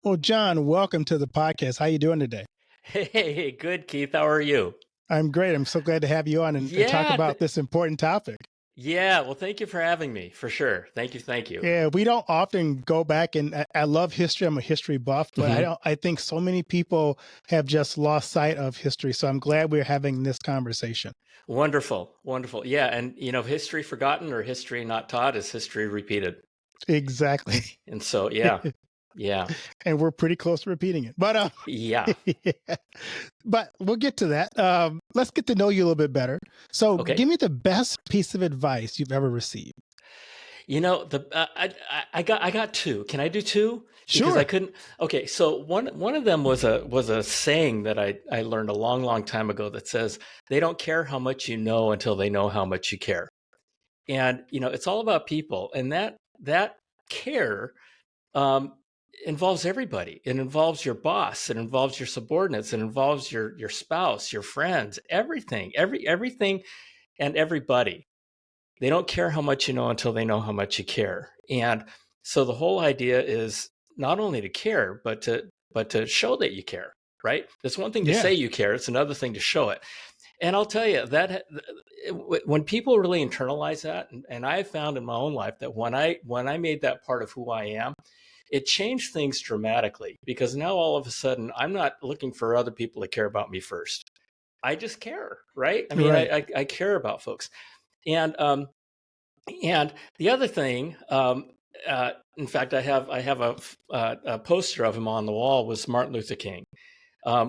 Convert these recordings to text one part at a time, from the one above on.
Well, John, welcome to the podcast. How you doing today? Hey, good, Keith. How are you? I'm great. I'm so glad to have you on and talk Yeah, about this important topic. yeah. Well, thank you for having me, for sure. Thank you, thank you. Yeah, we don't often go back, and I love history. I'm a history buff, but I hmm don't. I think so many people have just lost sight of history. So I'm glad we're having this conversation. Wonderful, wonderful. Yeah, and history forgotten or history not taught is history repeated. Exactly. And so, yeah, yeah, And we're pretty close to repeating it. But yeah. yeah. But we'll get to that. Let's get to know you a little bit better. So, Okay. give me the best piece of advice you've ever received. I got two. Can I do two? Because I Sure. couldn't. Okay, so one of them was a saying that I learned a long time ago that says they don't care how much you know until they know how much you care. And it's all about people, and that care um, involves everybody. It involves your boss, it involves your subordinates, it involves your spouse, your friends, everything, everything and everybody. They don't care how much you know until they know how much you care. And so the whole idea is not only to care, but to show that you care, right? It's one thing to Yeah. say you care, it's another thing to show it. And I'll tell you that when people really internalize that, and I have found in my own life that when I made that part of who I am, it changed things dramatically, because now all of a sudden I'm not looking for other people to care about me first. I just care, right? I mean, Right. I care about folks, and and the other thing, in fact, I have a poster of him on the wall, was Martin Luther King,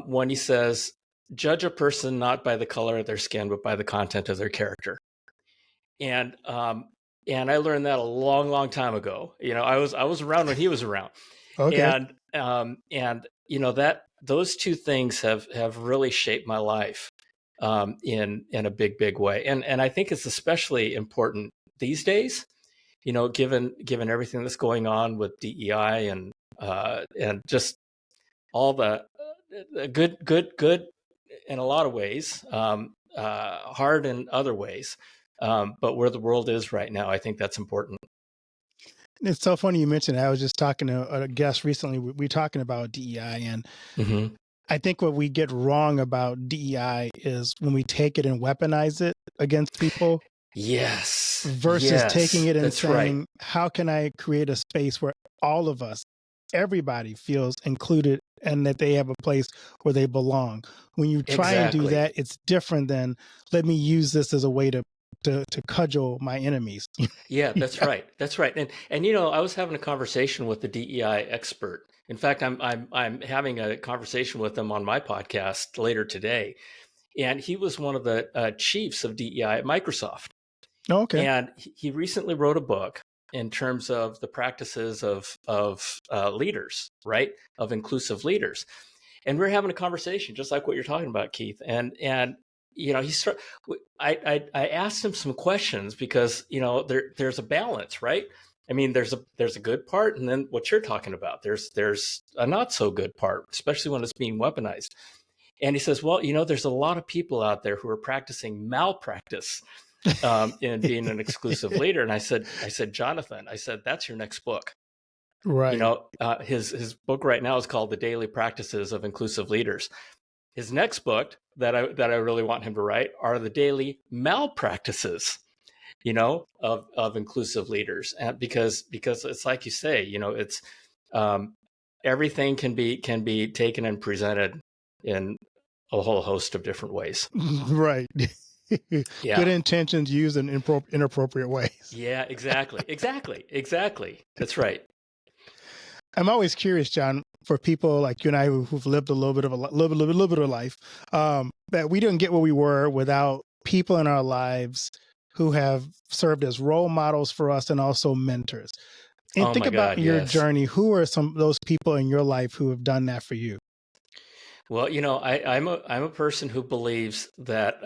when he says, "Judge a person not by the color of their skin, but by the content of their character." And and I learned that a long time ago. I was around when he was around, Okay. and that those two things have really shaped my life in a big way. And I think it's especially important these days. Given everything that's going on with DEI and just all the good in a lot of ways, hard in other ways. But where the world is right now, I think that's important. It's so funny you mentioned that. I was just talking to a guest recently. We were talking about DEI, and hmm I think what we get wrong about DEI is when we take it and weaponize it against people Yes, versus taking yes, it and that's right. saying, how can I create a space where all of us, everybody feels included and that they have a place where they belong? When you try and do Exactly. that, it's different than let me use this as a way to cudgel my enemies. Yeah, that's Yeah. right. That's right. And I was having a conversation with the DEI expert. In fact, I'm having a conversation with him on my podcast later today. And he was one of the chiefs of DEI at Microsoft. Oh, okay. And he recently wrote a book in terms of the practices of leaders, right? Of inclusive leaders. And we're having a conversation just like what you're talking about, Keith. And he start. I asked him some questions because there's a balance, right? I mean, there's a good part, and then what you're talking about, there's a not so good part, especially when it's being weaponized. And he says, well, there's a lot of people out there who are practicing malpractice in being an exclusive leader. And I said, Jonathan, I said, that's your next book. Right. His book right now is called The Daily Practices of Inclusive Leaders. His next book that I really want him to write are the daily malpractices, of inclusive leaders. And because it's like you say, it's um, everything can be taken and presented in a whole host of different ways. Right. Good Yeah. intentions used in inappropriate ways. Yeah, exactly. That's right. I'm always curious, John, for people like you and I who've lived a little bit of a little bit of life, that we didn't get where we were without people in our lives who have served as role models for us and also mentors. And Oh think my about God, your yes. journey. Who are some of those people in your life who have done that for you? Well, I'm a person who believes that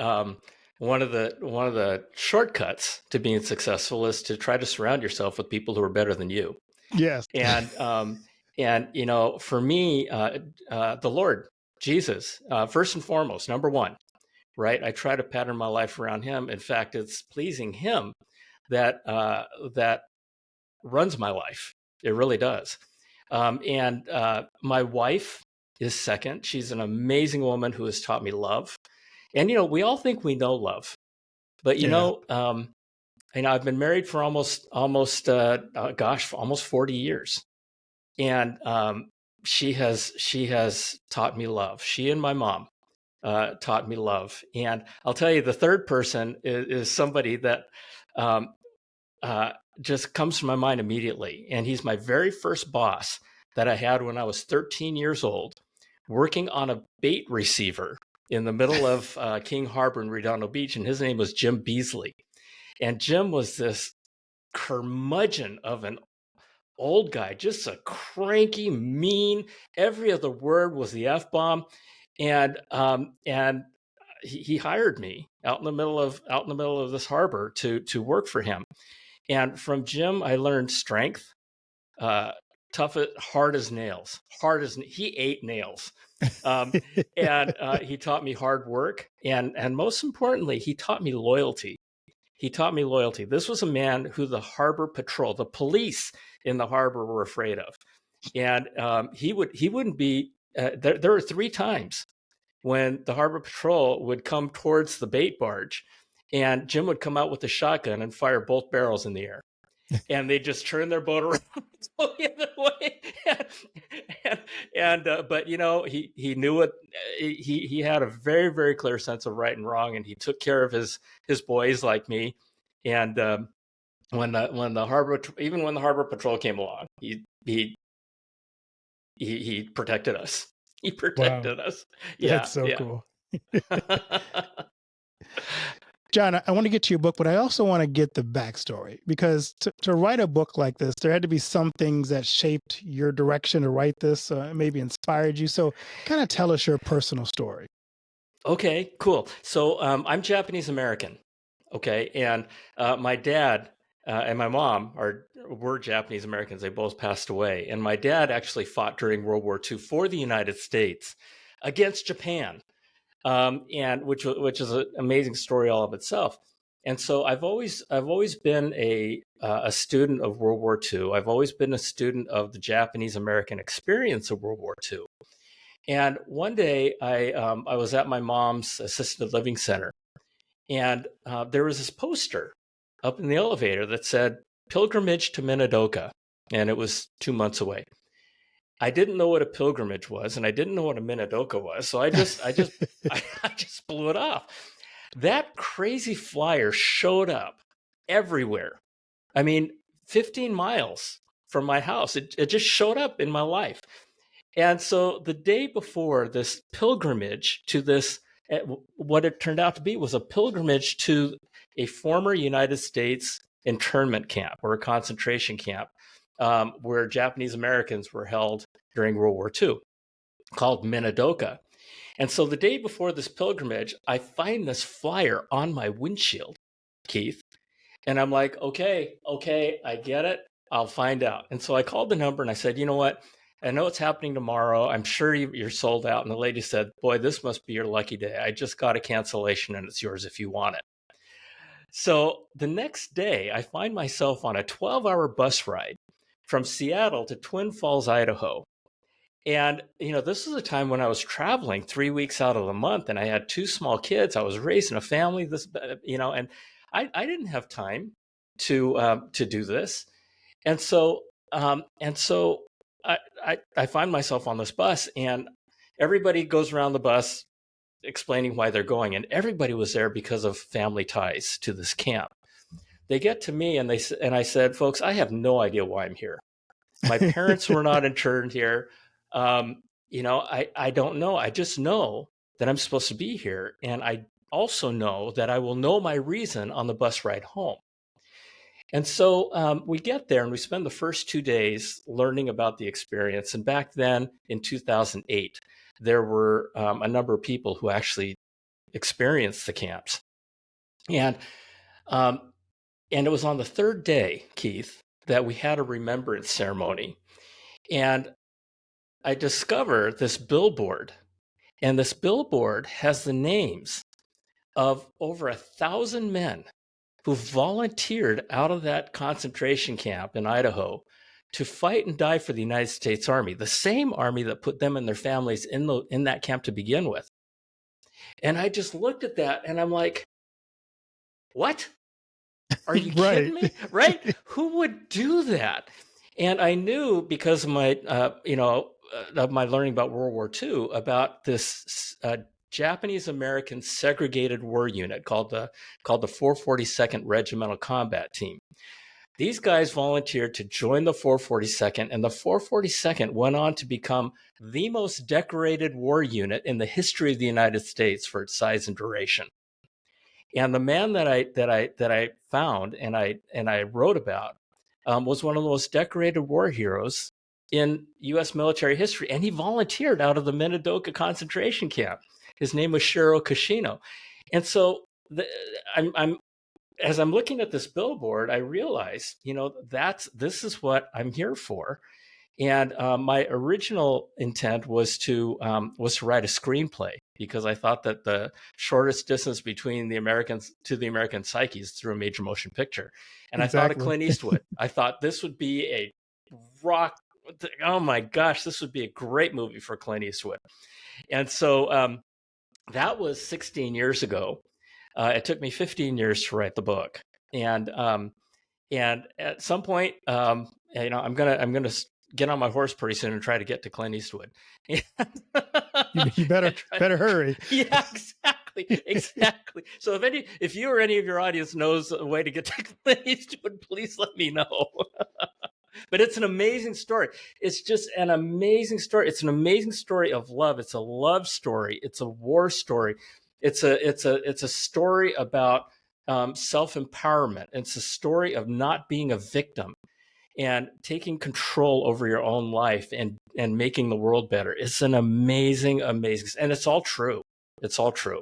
one of the shortcuts to being successful is to try to surround yourself with people who are better than you. Yes. And for me, the Lord Jesus, first and foremost, number one, right? I try to pattern my life around Him. In fact, it's pleasing Him that runs my life. It really does. And my wife is second. She's an amazing woman who has taught me love. And, we all think we know love, but, Yeah. I've been married for almost 40 years. And she has taught me love. She and my mom taught me love. And I'll tell you, the third person is somebody that um, just comes to my mind immediately. And he's my very first boss that I had when I was 13 years old, working on a bait receiver in the middle of King Harbor in Redondo Beach. And his name was Jim Beasley. And Jim was this curmudgeon of an old guy, just a cranky, mean. Every other word was the F bomb. And he hired me out in the middle of this harbor to work for him. And from Jim, I learned strength, uh, tough, hard as nails, he ate nails. Um, and he taught me hard work. And most importantly, he taught me loyalty. This was a man who the harbor patrol, the police in the harbor were afraid of. And he wouldn't be, there were 3 times when the harbor patrol would come towards the bait barge, and Jim would come out with a shotgun and fire both barrels in the air, and they just turn their boat around the other way. But he knew it. He had a very, very clear sense of right and wrong, and he took care of his boys like me. And when the harbor patrol came along, he protected us. He Wow. protected us. That's Yeah, so yeah. cool. John, I want to get to your book, but I also want to get the backstory, because to write a book like this, there had to be some things that shaped your direction to write this, maybe inspired you. So kind of tell us your personal story. Okay, cool. So I'm Japanese American. Okay, and my dad and my mom were Japanese Americans. They both passed away, and my dad actually fought during World War II for the United States against Japan, and which is an amazing story all of itself. And so I've always been a student of World War II. I've always been a student of the Japanese American experience of World War II. And one day I was at my mom's assisted living center, and there was this poster up in the elevator that said "Pilgrimage to Minidoka," and it was 2 months away. I didn't know what a pilgrimage was, and I didn't know what a Minidoka was, so I just I just blew it off. That crazy flyer showed up everywhere. I mean, 15 miles from my house, it just showed up in my life. And so the day before this pilgrimage to this, what it turned out to be was a pilgrimage to a former United States internment camp or a concentration camp, where Japanese Americans were held during World War II, called Minidoka. And so the day before this pilgrimage, I find this flyer on my windshield, Keith, and I'm like, okay, I get it. I'll find out. And so I called the number and I said, you know what? I know it's happening tomorrow. I'm sure you're sold out. And the lady said, boy, this must be your lucky day. I just got a cancellation and it's yours if you want it. So the next day, I find myself on a 12-hour bus ride from Seattle to Twin Falls, Idaho. And, this was a time when I was traveling 3 weeks out of the month and I had 2 small kids. I was raising a family, and I didn't have time to do this. And so, I find myself on this bus, and everybody goes around the bus explaining why they're going. And everybody was there because of family ties to this camp. They get to me and I said, folks, I have no idea why I'm here. My parents were not interned here. I don't know. I just know that I'm supposed to be here. And I also know that I will know my reason on the bus ride home. And so we get there and we spend the first 2 days learning about the experience. And back then in 2008, there were a number of people who actually experienced the camps. And it was on the third day, Keith, that we had a remembrance ceremony. And I discover this billboard, and this billboard has the names of over 1,000 men who volunteered out of that concentration camp in Idaho to fight and die for the United States Army, the same army that put them and their families in that camp to begin with. And I just looked at that and I'm like, what? Are you Right. kidding me? Right? Who would do that? And I knew because of my, of my learning about World War II, about this Japanese American segregated war unit called the 442nd Regimental Combat Team. These guys volunteered to join the 442nd, and the 442nd went on to become the most decorated war unit in the history of the United States for its size and duration. And the man that I found and I wrote about was one of the most decorated war heroes in U.S. military history, and he volunteered out of the Minidoka concentration camp. His name was Shiro Kashino, and so I'm as I'm looking at this billboard, I realize, this is what I'm here for. And my original intent was to write a screenplay, because I thought that the shortest distance between the Americans to the American psyche is through a major motion picture. And I thought of Exactly. Clint Eastwood. I thought this would be a rock. Oh my gosh, this would be a great movie for Clint Eastwood. And so that was 16 years ago. It took me 15 years to write the book, and at some point, I'm gonna get on my horse pretty soon and try to get to Clint Eastwood. You better hurry. Yeah, exactly. So if you or any of your audience knows a way to get to Clint Eastwood, please let me know. But it's an amazing story. It's just an amazing story. It's an amazing story of love. It's a love story. It's a war story. It's a story about self-empowerment. It's a story of not being a victim and taking control over your own life and making the world better. It's an amazing, and it's all true. It's all true.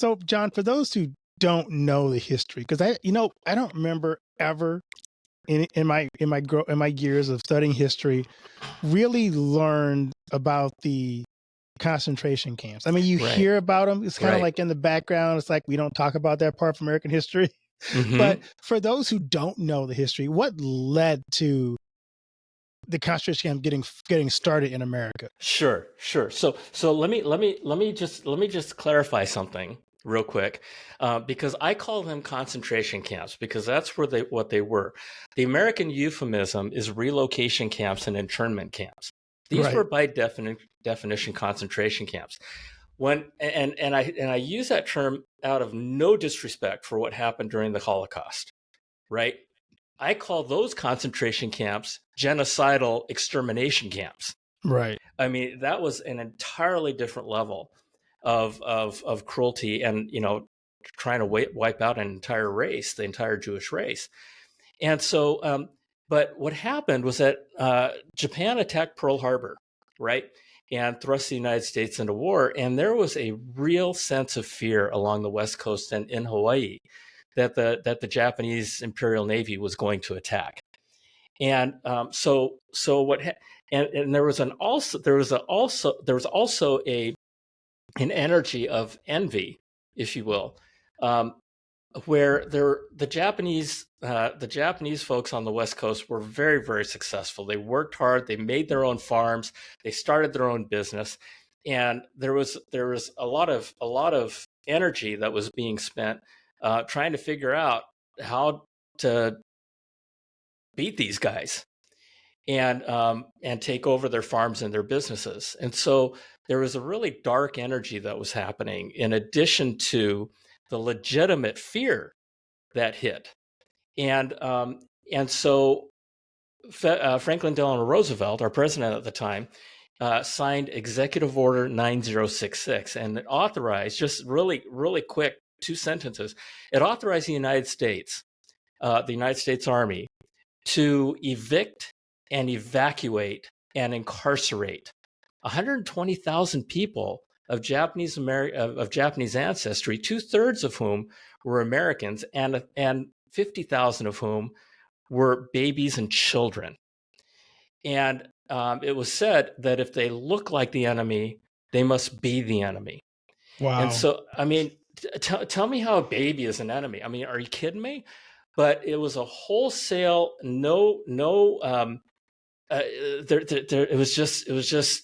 So, John, for those who don't know the history, because I don't remember ever in my years of studying history really learned about the concentration camps. I mean, you hear about them. It's kind of like in the background. It's like we don't talk about that part of American history. Mm-hmm. But for those who don't know the history, what led to the concentration camp getting started in America? Sure. So let me just clarify something real quick, because I call them concentration camps because that's what they were. The American euphemism is relocation camps and internment camps. These were by definition concentration camps. I use that term out of no disrespect for what happened during the Holocaust, right? I call those concentration camps genocidal extermination camps. Right. I mean, that was an entirely different level of cruelty and, trying to wipe out an entire race, the entire Jewish race. And so, but what happened was that Japan attacked Pearl Harbor, right? And thrust the United States into war. And there was a real sense of fear along the West Coast and in Hawaii that the Japanese Imperial Navy was going to attack. And so there was also an energy of envy, if you will, where the Japanese folks on the West Coast were very, very successful. They worked hard. They made their own farms. They started their own business, and there was a lot of energy that was being spent trying to figure out how to beat these guys and take over their farms and their businesses. And so there was a really dark energy that was happening, in addition to the legitimate fear that hit. And so Franklin Delano Roosevelt, our president at the time, signed Executive Order 9066, and it authorized, just really, really quick, 2 sentences, it authorized the United States Army to evict and evacuate and incarcerate 120,000 people of Japanese ancestry, 2/3 of whom were Americans, and 50,000 of whom were babies and children. And it was said that if they look like the enemy, they must be the enemy. Wow. And so, I mean, tell me how a baby is an enemy. I mean, are you kidding me? but it was a wholesale it was just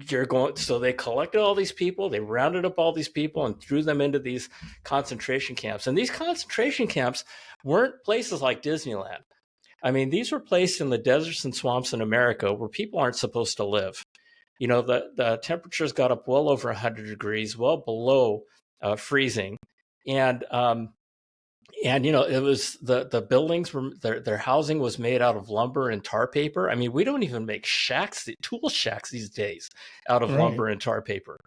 you're going. So they collected all these people, they rounded up all these people and threw them into these concentration camps. And these concentration camps weren't places like Disneyland. I mean, these were placed in the deserts and swamps in America where people aren't supposed to live. You know, the temperatures got up well over 100 degrees, well below freezing. And you know, it was the buildings were their housing was made out of lumber and tar paper. I mean, we don't even make tool shacks these days out of Right. lumber and tar paper.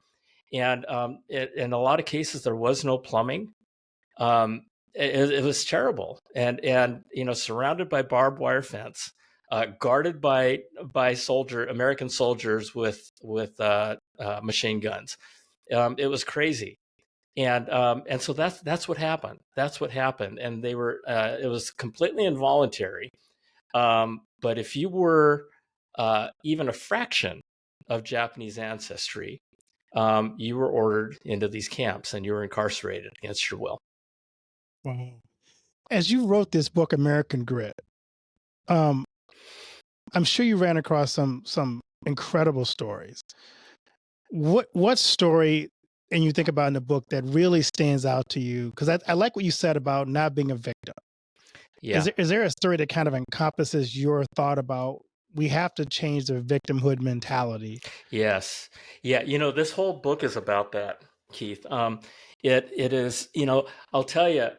And in a lot of cases, there was no plumbing. It was terrible, and you know, surrounded by barbed wire fence, guarded by American soldiers with machine guns. It was crazy, and so that's what happened. That's what happened, and they were it was completely involuntary. But if you were even a fraction of Japanese ancestry, you were ordered into these camps and you were incarcerated against your will. Wow. As you wrote this book, American Grit, um, I'm sure you ran across some incredible stories. What story, and you think about in the book, that really stands out to you? Because I like what you said about not being a victim. Yeah. Is there a story that kind of encompasses your thought about we have to change the victimhood mentality? Yes. Yeah. You know, this whole book is about that, Keith. It is. You know, I'll tell you.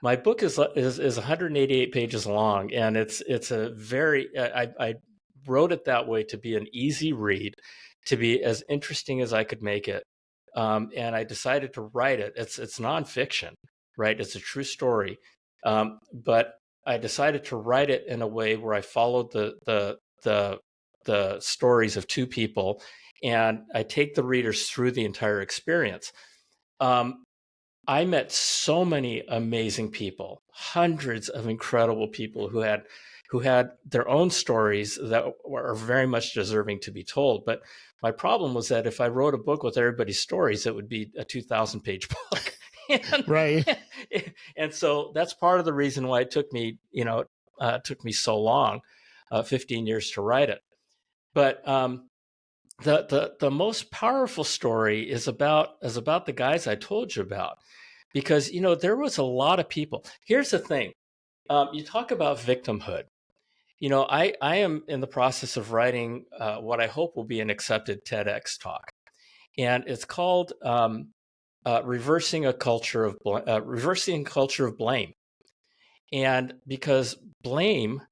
My book is 188 pages long, and it's a very. I wrote it that way to be an easy read, to be as interesting as I could make it. And I decided to write it. It's nonfiction, right? It's a true story, but I decided to write it in a way where I followed the stories of two people, and I take the readers through the entire experience. I met so many amazing people, hundreds of incredible people who had their own stories that are very much deserving to be told. But my problem was that if I wrote a book with everybody's stories, it would be a 2,000-page book. and, Right. and so that's part of the reason why it took me, took me so long, 15 years to write it. But the most powerful story is about the guys I told you about, because there was a lot of people. Here's the thing: you talk about victimhood. I am in the process of writing what I hope will be an accepted TEDx talk, and it's called "Reversing a Culture of Reversing Culture of Blame," and because blame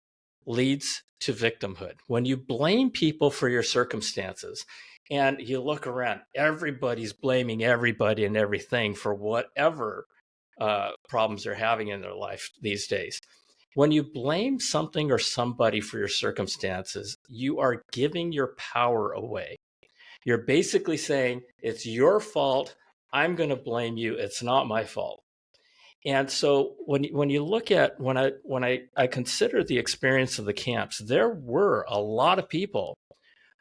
leads to victimhood. When you blame people for your circumstances and you look around, everybody's blaming everybody and everything for whatever problems they're having in their life these days. When you blame something or somebody for your circumstances, you are giving your power away. You're basically saying, it's your fault. I'm going to blame you. It's not my fault. And so when you look at when I consider the experience of the camps, there were a lot of people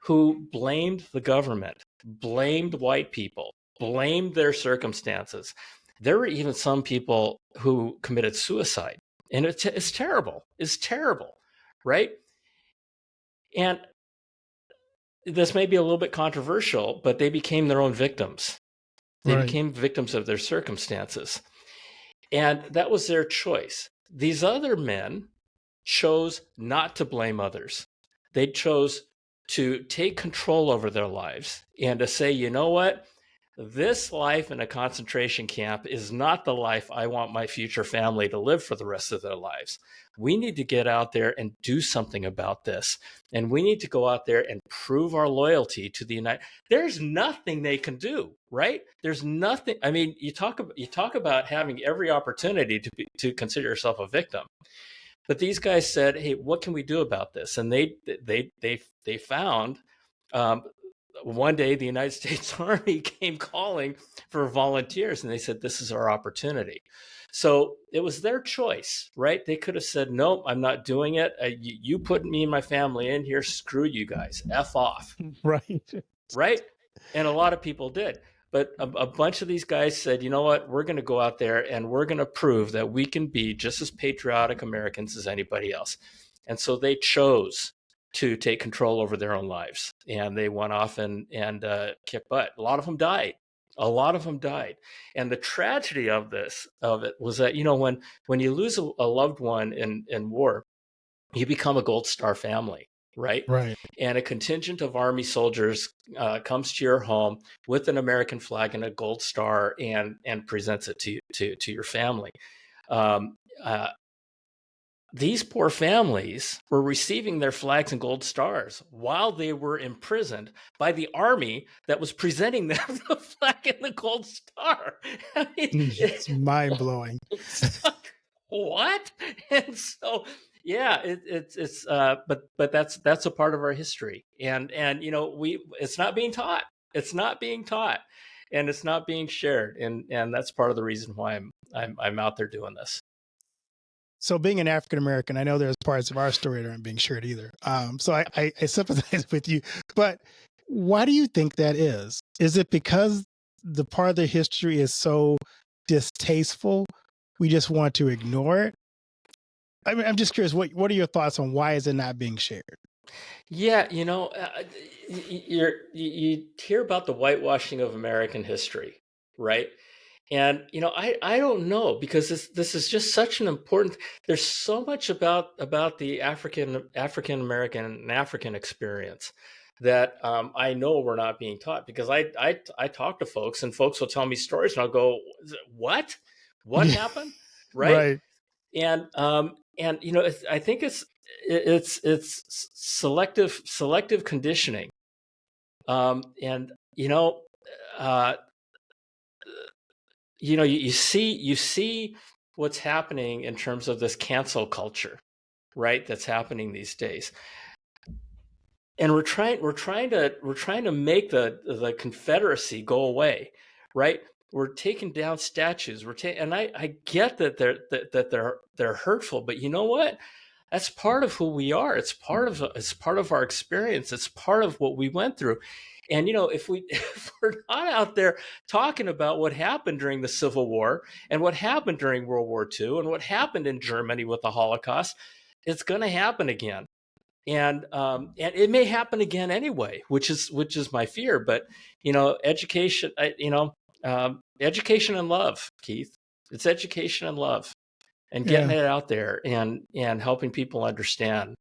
who blamed the government, blamed white people, blamed their circumstances. There were even some people who committed suicide, and it's terrible. It's terrible, right? And this may be a little bit controversial, but they became their own victims. They Right. became victims of their circumstances. And that was their choice. These other men chose not to blame others. They chose to take control over their lives and to say, you know what? This life in a concentration camp is not the life I want my future family to live for the rest of their lives. We need to get out there and do something about this. And we need to go out there and prove our loyalty to the United. There's nothing they can do, right? There's nothing. I mean, you talk about having every opportunity to consider yourself a victim. But these guys said, "Hey, what can we do about this?" And they found one day the United States Army came calling for volunteers, and they said, "This is our opportunity." So it was their choice, right? They could have said, "No, I'm not doing it. You put me and my family in here. Screw you guys. F off." Right. Right? And a lot of people did. But a bunch of these guys said, you know what, we're going to go out there and we're going to prove that we can be just as patriotic Americans as anybody else. And so they chose to take control over their own lives, and they went off and kicked butt. A lot of them died. A lot of them died. And the tragedy of it was that, when you lose a loved one in war, you become a Gold Star family, right? Right. And a contingent of Army soldiers comes to your home with an American flag and a Gold Star and presents it to your family. Um, uh, these poor families were receiving their flags and gold stars while they were imprisoned by the army that was presenting them the flag and the gold star. I mean, It's mind blowing. it's like, what? And so, yeah, but that's a part of our history, and it's not being taught. It's not being taught, and it's not being shared, and that's part of the reason why I'm out there doing this. So being an African American, I know there's parts of our story that aren't being shared either. So I sympathize with you. But why do you think that is? Is it because the part of the history is so distasteful, we just want to ignore it? I mean, I'm just curious. What are your thoughts on why is it not being shared? Yeah, you hear about the whitewashing of American history, right? And I don't know, because this is just such an important. There's so much about the African American and African experience that I know we're not being taught, because I talk to folks, and folks will tell me stories, and I'll go, what Yeah, happened, right? right. And I think it's selective conditioning, and uh, you see what's happening in terms of this cancel culture, right? That's happening these days, and we're trying to make the Confederacy go away, right? We're taking down statues. And I get that they're hurtful, but you know what? That's part of who we are. It's part of our experience. It's part of what we went through. And if if we're not out there talking about what happened during the Civil War and what happened during World War II and what happened in Germany with the Holocaust, it's going to happen again. And it may happen again anyway, which is my fear. But education, education and love, Keith. It's education and love, and getting Yeah. it out there, and helping people understand.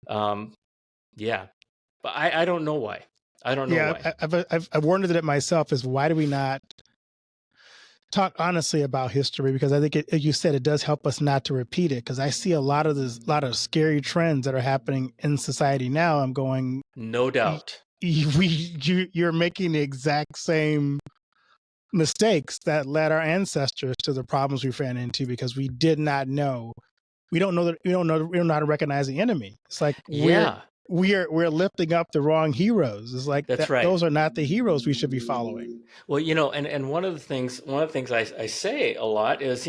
Um, yeah, but I don't know why. I don't know Yeah. why. I've wondered it myself, is why do we not talk honestly about history? Because I think as you said, it does help us not to repeat it. Because I see a lot of scary trends that are happening in society now. I'm going, No doubt. you're making the exact same mistakes that led our ancestors to the problems we ran into, because we did not know. We don't know how to recognize the enemy. It's like Yeah, we're lifting up the wrong heroes. It's like that's that right. those are not the heroes we should be following. Well, and one of the things I say a lot is,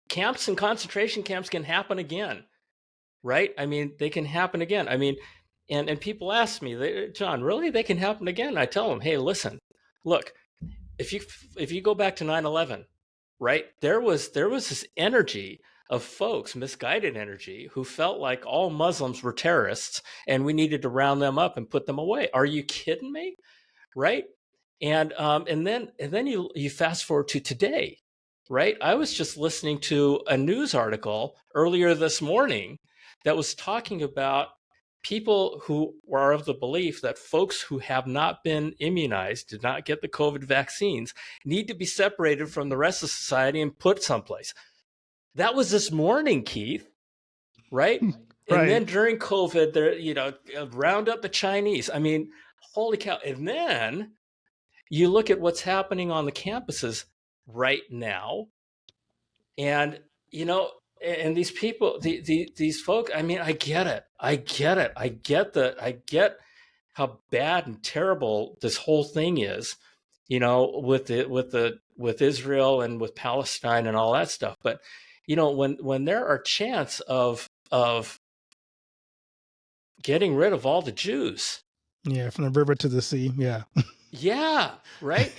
camps and concentration camps can happen again, right? I mean, they can happen again. I mean, and people ask me, John, really, they can happen again? I tell them, hey, listen, look, if you go back to 9/11, right? There was this energy of folks, misguided energy, who felt like all Muslims were terrorists and we needed to round them up and put them away. Are you kidding me? Right? And then you fast forward to today, right? I was just listening to a news article earlier this morning that was talking about people who are of the belief that folks who have not been immunized, did not get the COVID vaccines, need to be separated from the rest of society and put someplace. That was this morning, Keith, right? And Right. then during COVID, round up the Chinese. I mean, holy cow. And then you look at what's happening on the campuses right now, and and these people, these folks. I mean, I get it. I get it. I get how bad and terrible this whole thing is. With Israel and with Palestine and all that stuff. But when there are chants of getting rid of all the Jews. Yeah, from the river to the sea. Yeah. Yeah, right.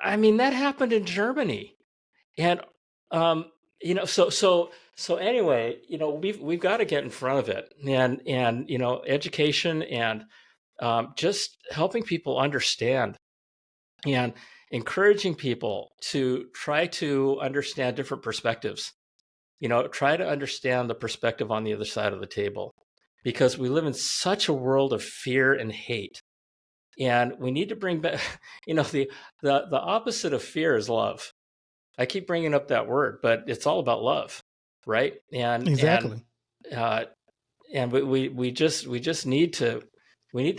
I mean, that happened in Germany. And um, so anyway, we've got to get in front of it, and education and just helping people understand and encouraging people to try to understand different perspectives. Try to understand the perspective on the other side of the table, because we live in such a world of fear and hate, and we need to bring back. The opposite of fear is love. I keep bringing up that word, but it's all about love, right? Exactly. Uh, and we just need to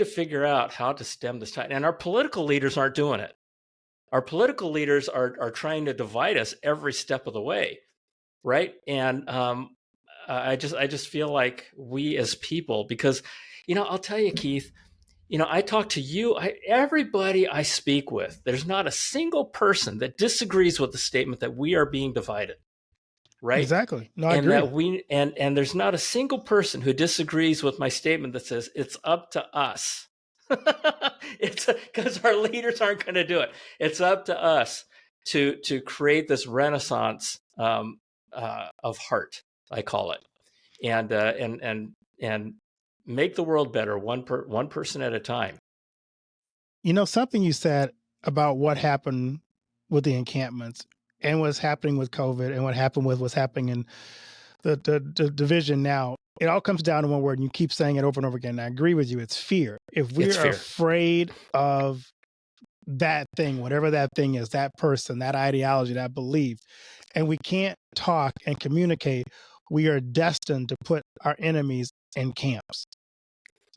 figure out how to stem this tide. And our political leaders aren't doing it. Our political leaders are trying to divide us every step of the way, right? And I just feel like we as people, because I'll tell you, Keith, I talk to you, everybody I speak with, there's not a single person that disagrees with the statement that we are being divided, right? Exactly. No, I And agree. that and there's not a single person who disagrees with my statement that says it's up to us. It's because our leaders aren't going to do it. It's up to us to create this renaissance of heart, I call it, and make the world better, one person at a time. Something you said about what happened with the encampments and what's happening with COVID and what happened with what's happening in the division now, it all comes down to one word, and you keep saying it over and over again. And I agree with you. It's fear. If we It's are fear. afraid of that thing, whatever that thing is, that person, that ideology, that belief, and we can't talk and communicate, we are destined to put our enemies in camps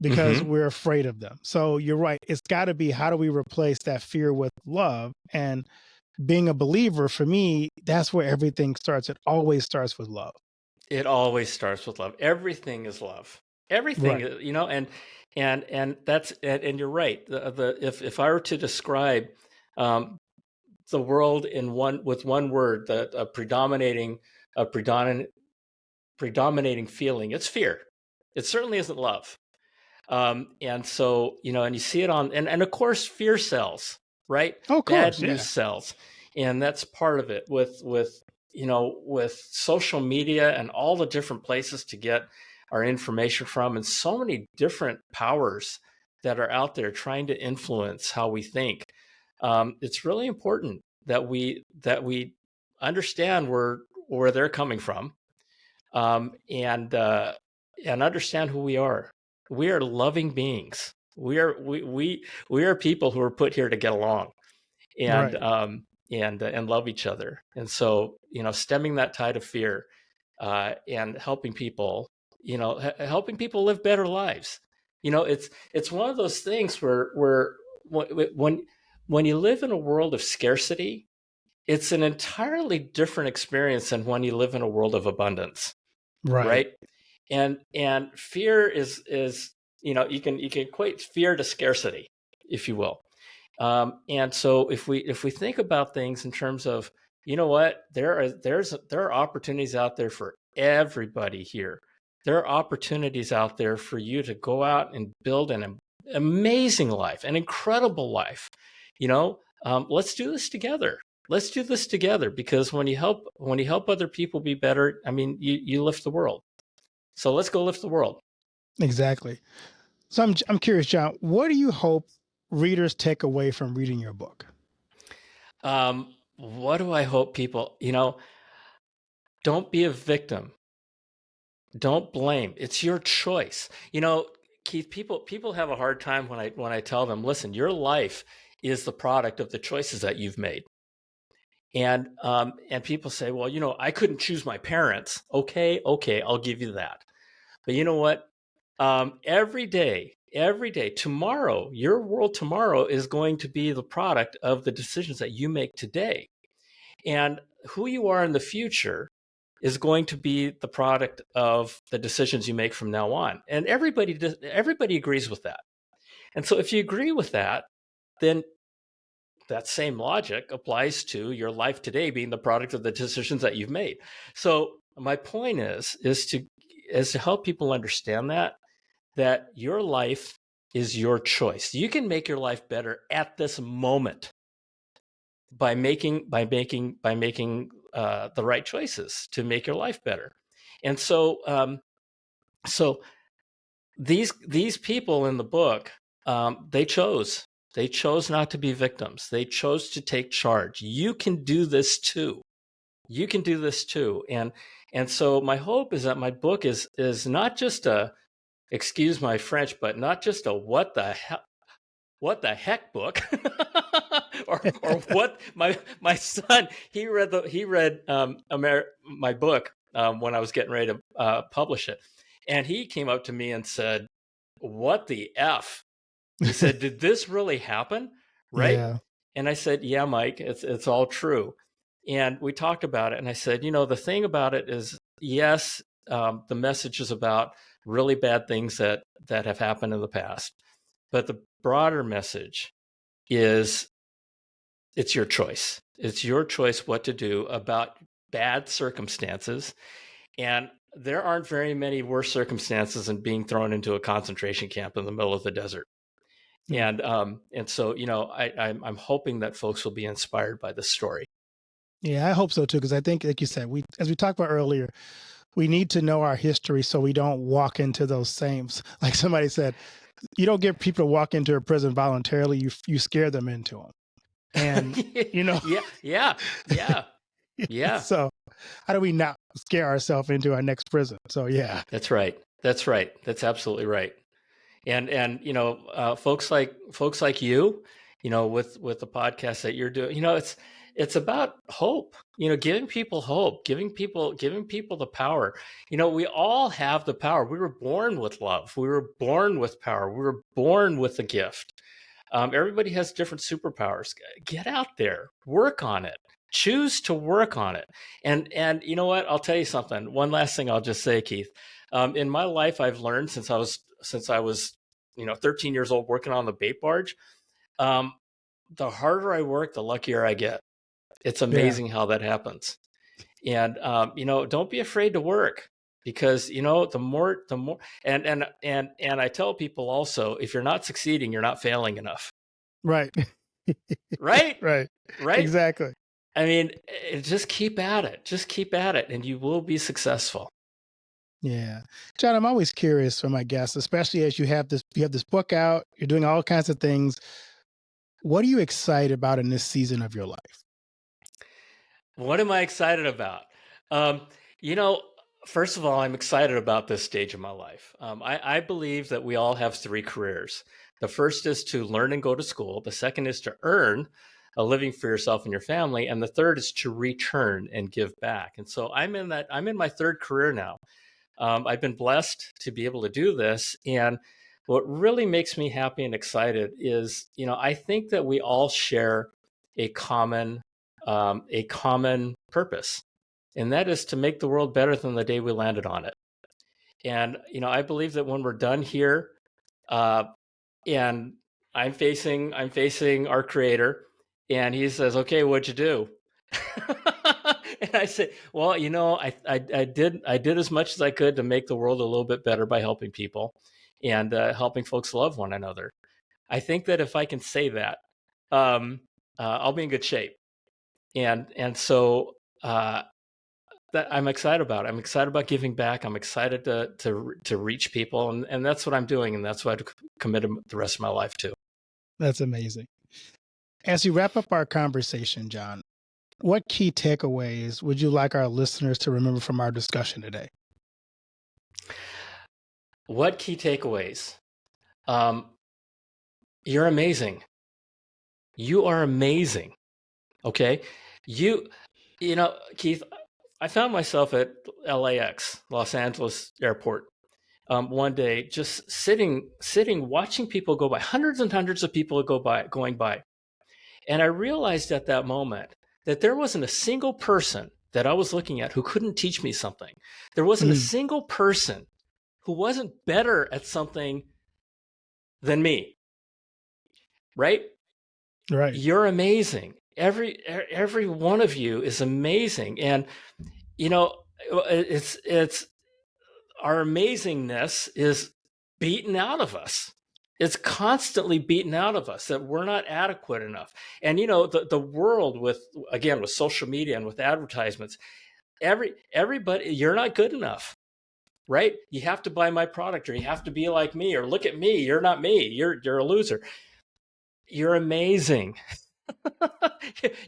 because Mm-hmm. we're afraid of them. So you're right. It's got to be, how do we replace that fear with love? And being a believer, for me, that's where everything starts. It always starts with love. It always starts with love. Everything is love. Everything, Right. and that's and you're right. The if I were to describe um, the world in one word, that a predominating feeling, it's fear. It certainly isn't love. And so, and you see it and of course, fear sells, right? Oh, of Bad course. news Yeah. sells. And that's part of it with social media and all the different places to get our information from, and so many different powers that are out there trying to influence how we think. It's really important that we understand where they're coming from, um, and uh, and understand who we are. We are loving beings. We are people who are put here to get along and Right. um, and love each other. And so, stemming that tide of fear, and helping people live better lives. It's one of those things where when when you live in a world of scarcity, it's an entirely different experience than when you live in a world of abundance, Right. right? And fear is you can equate fear to scarcity, if you will. And so if we think about things in terms of, what, there are opportunities out there for everybody here. There are opportunities out there for you to go out and build an amazing life, an incredible life. Let's do this together. Let's do this together, because when you help other people be better, I mean, you lift the world. So let's go lift the world. Exactly. So I'm curious, John, what do you hope readers take away from reading your book? What do I hope people, don't be a victim. Don't blame. It's your choice. Keith, people have a hard time when I tell them, listen, your life is the product of the choices that you've made. And people say, well, I couldn't choose my parents. Okay, I'll give you that. But you know what? Every day, tomorrow, your world tomorrow is going to be the product of the decisions that you make today. And who you are in the future is going to be the product of the decisions you make from now on. And everybody agrees with that. And so if you agree with that, then that same logic applies to your life today being the product of the decisions that you've made. So my point is to help people understand that your life is your choice. You can make your life better at this moment. the right choices to make your life better. And so these people in the book, they chose not to be victims. They chose to take charge. You can do this too. You can do this too. And so my hope is that my book is not just a, excuse my French, but not just a what the heck book, or what my son, he read my book when I was getting ready to publish it, and he came up to me and said, "What the f?" He said, "Did this really happen?" Right? Yeah. And I said, "Yeah, Mike, it's all true." And we talked about it, and I said, the thing about it is, yes, the message is about really bad things that have happened in the past, but the broader message is it's your choice. It's your choice what to do about bad circumstances. And there aren't very many worse circumstances than being thrown into a concentration camp in the middle of the desert. Yeah. And so, I'm hoping that folks will be inspired by this story. Yeah, I hope so too, because I think, like you said, as we talked about earlier, we need to know our history so we don't walk into those same. Like somebody said, you don't get people to walk into a prison voluntarily. You scare them into them, and yeah. So how do we not scare ourselves into our next prison? So yeah, That's right. That's absolutely right. And folks like you, with the podcast that you're doing, it's about hope, giving people hope, giving people the power. We all have the power. We were born with love. We were born with power. We were born with a gift. Everybody has different superpowers. Get out there, work on it, choose to work on it. And you know what? I'll tell you something. One last thing I'll just say, Keith. In my life, I've learned since I was 13 years old working on the bait barge. The harder I work, the luckier I get. It's yeah, amazing how that happens. And don't be afraid to work, because the more and I tell people also, if you're not succeeding, you're not failing enough. right, Right? right, Right? exactly. I mean, just keep at it. Just keep at it, and you will be successful. Yeah, John, I'm always curious for my guests, especially as you have this book out, you're doing all kinds of things. What are you excited about in this season of your life? What am I excited about? Um, you know, First of all, I'm excited about this stage of my life. I believe that we all have three careers. The first is to learn and go to school. The second is to earn a living for yourself and your family, and the third is to return and give back. And so I'm in my third career now. I've been blessed to be able to do this, and what really makes me happy and excited is, I think that we all share a common purpose, and that is to make the world better than the day we landed on it. And I believe that when we're done here, uh, and I'm facing our Creator, and He says, "Okay, what'd you do?" And I say, "Well, I did as much as I could to make the world a little bit better by helping people, and helping folks love one another." I think that if I can say that, I'll be in good shape. And so that I'm excited about. I'm excited about giving back. I'm excited to reach people, and that's what I'm doing, and that's what I've committed the rest of my life to. That's amazing. As you wrap up our conversation, John, what key takeaways would you like our listeners to remember from our discussion today? What key takeaways? Um, you're amazing. You are amazing. Okay, Keith. I found myself at LAX, Los Angeles Airport, one day, just sitting, watching people go by, hundreds and hundreds of people going by. And I realized at that moment that there wasn't a single person that I was looking at who couldn't teach me something. There wasn't a single person who wasn't better at something than me, right? Right. You're amazing. Every one of you is amazing. And, it's our amazingness is beaten out of us. It's constantly beaten out of us that we're not adequate enough. And you know, the world with, again, with social media and with advertisements, everybody, you're not good enough, right? You have to buy my product, or you have to be like me, or look at me, you're not me, you're a loser. You're amazing.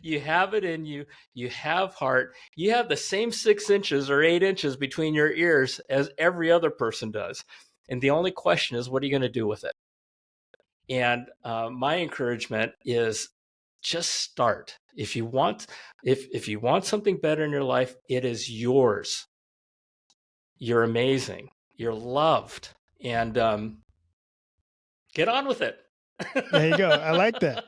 You have it in you. You have heart. You have the same 6 inches or 8 inches between your ears as every other person does. And the only question is, what are you going to do with it? And my encouragement is just start. If you want, if you want something better in your life, it is yours. You're amazing. You're loved, and get on with it. There you go. I like that.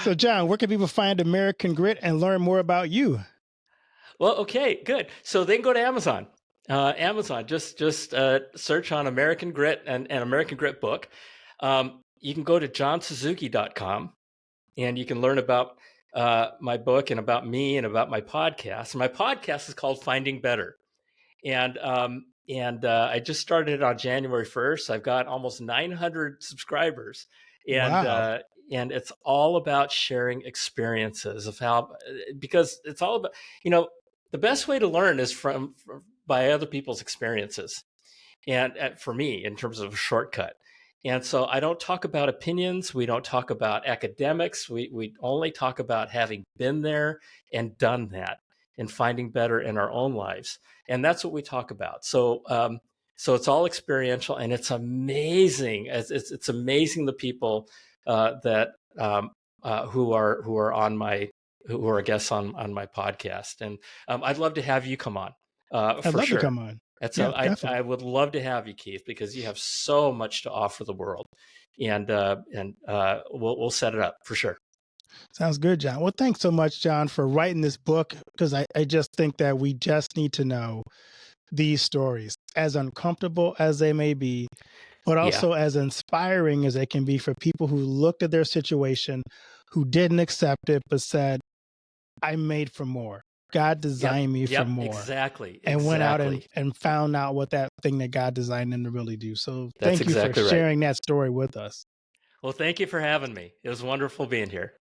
So, John, where can people find American Grit and learn more about you? Well, okay, good. So they can go to Amazon. Amazon, just search on American Grit and American Grit book. You can go to johnsuzuki.com, and you can learn about my book and about me and about my podcast. And my podcast is called Finding Better. And I just started it on January 1st. I've got almost 900 subscribers, and Wow. and it's all about sharing experiences of how, because it's all about, you know, the best way to learn is from by other people's experiences, and for me, in terms of a shortcut. And so I don't talk about opinions. We don't talk about academics. We only talk about having been there and done that, and finding better in our own lives. And that's what we talk about. So so it's all experiential, and it's amazing. It's amazing the people that who are on my, who are guests on my podcast. And I'd love to have you come on I'd for love to sure. come on. That's Yeah, I definitely. would love to have you, Keith, because you have so much to offer the world, and we'll set it up for sure. Sounds good, John. Well, thanks so much, John, for writing this book, because I just think that we just need to know these stories, as uncomfortable as they may be, but Yeah. also as inspiring as they can be for people who looked at their situation, who didn't accept it, but said, I'm made for more. God Yep. designed me for Yep. more, Exactly. and went out Exactly. and found out what that thing that God designed them to really do. So That's thank you for exactly right. sharing that story with us. Well, thank you for having me. It was wonderful being here.